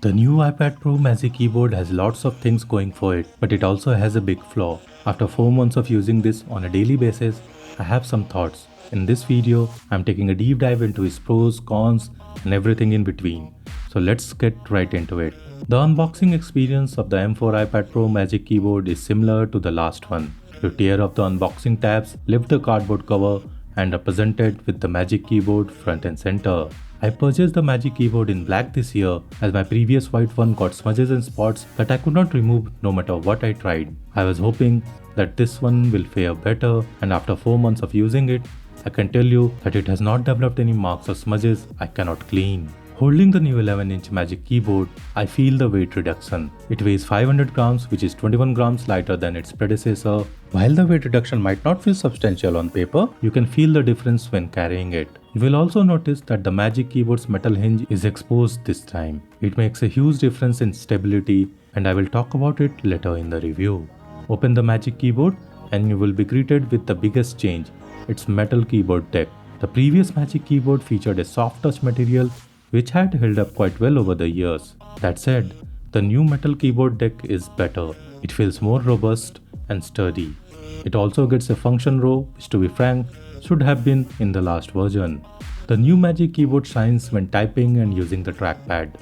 The new iPad Pro Magic Keyboard has lots of things going for it, but it also has a big flaw. After 4 months of using this on a daily basis, I have some thoughts. In this video, I'm taking a deep dive into its pros, cons, and everything in between. So let's get right into it. The unboxing experience of the M4 iPad Pro Magic Keyboard is similar to the last one. You tear off the unboxing tabs, lift the cardboard cover, and are presented with the Magic Keyboard front and center. I purchased the Magic Keyboard in black this year as my previous white one got smudges and spots that I could not remove no matter what I tried. I was hoping that this one will fare better, and after 4 months of using it, I can tell you that it has not developed any marks or smudges I cannot clean. Holding the new 11-inch Magic Keyboard, I feel the weight reduction. It weighs 500 grams, which is 21 grams lighter than its predecessor. While the weight reduction might not feel substantial on paper, you can feel the difference when carrying it. You will also notice that the Magic Keyboard's metal hinge is exposed this time. It makes a huge difference in stability, and I will talk about it later in the review. Open the Magic Keyboard and you will be greeted with the biggest change, its metal keyboard deck. The previous Magic Keyboard featured a soft touch material which had held up quite well over the years. That said, the new metal keyboard deck is better. It feels more robust and sturdy. It also gets a function row, which to be frank, should have been in the last version. The new Magic Keyboard shines when typing and using the trackpad.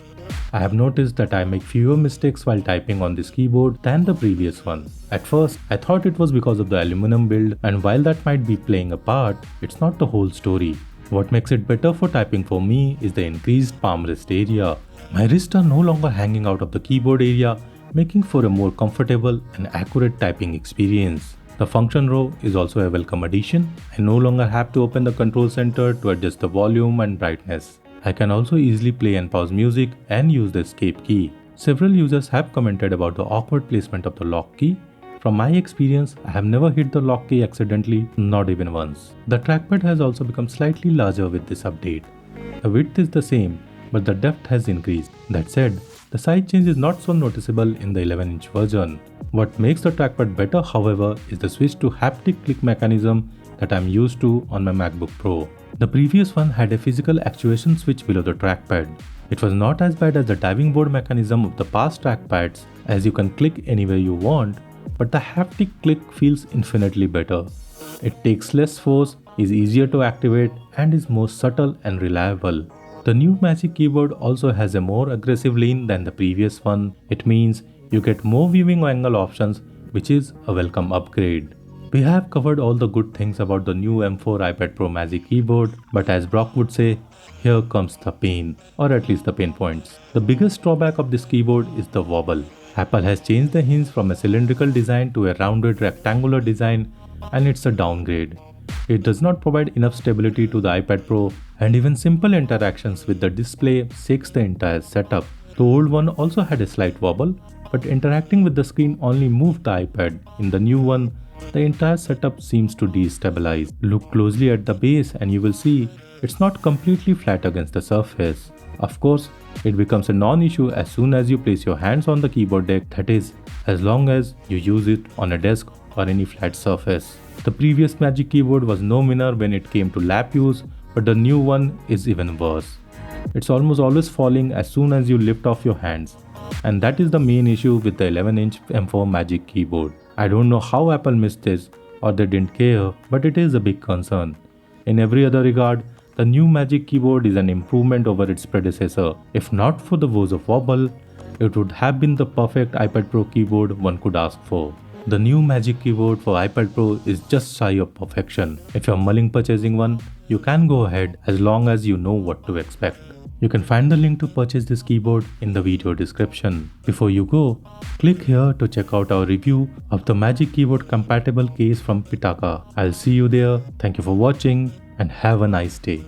I have noticed that I make fewer mistakes while typing on this keyboard than the previous one. At first, I thought it was because of the aluminum build, and while that might be playing a part, it's not the whole story. What makes it better for typing for me is the increased palm rest area. My wrists are no longer hanging out of the keyboard area, making for a more comfortable and accurate typing experience. The function row is also a welcome addition. I no longer have to open the control center to adjust the volume and brightness. I can also easily play and pause music and use the escape key. Several users have commented about the awkward placement of the lock key. From my experience, I have never hit the lock key accidentally, not even once. The trackpad has also become slightly larger with this update. The width is the same, but the depth has increased. That said, the size change is not so noticeable in the 11-inch version. What makes the trackpad better, however, is the switch to haptic click mechanism that I'm used to on my MacBook Pro. The previous one had a physical actuation switch below the trackpad. It was not as bad as the diving board mechanism of the past trackpads, as you can click anywhere you want, but the haptic click feels infinitely better. It takes less force, is easier to activate, and is more subtle and reliable. The new Magic Keyboard also has a more aggressive lean than the previous one. It means you get more viewing angle options, which is a welcome upgrade. We have covered all the good things about the new M4 iPad Pro Magic Keyboard, but as Brock would say, here comes the pain, or at least the pain points. The biggest drawback of this keyboard is the wobble. Apple has changed the hinge from a cylindrical design to a rounded rectangular design, and it's a downgrade. It does not provide enough stability to the iPad Pro, and even simple interactions with the display shakes the entire setup. The old one also had a slight wobble, but interacting with the screen only moved the iPad. In the new one, the entire setup seems to destabilize. Look closely at the base and you will see it's not completely flat against the surface. Of course, it becomes a non-issue as soon as you place your hands on the keyboard deck, that is, as long as you use it on a desk or any flat surface. The previous Magic Keyboard was no winner when it came to lap use, but the new one is even worse. It's almost always falling as soon as you lift off your hands, and that is the main issue with the 11-inch M4 Magic Keyboard. I don't know how Apple missed this or they didn't care, but it is a big concern. In every other regard, the new Magic Keyboard is an improvement over its predecessor. If not for the woes of wobble, it would have been the perfect iPad Pro keyboard one could ask for. The new Magic Keyboard for iPad Pro is just shy of perfection. If you're mulling purchasing one, you can go ahead as long as you know what to expect. You can find the link to purchase this keyboard in the video description. Before you go, click here to check out our review of the Magic Keyboard compatible case from Pitaka. I'll see you there. Thank you for watching and have a nice day.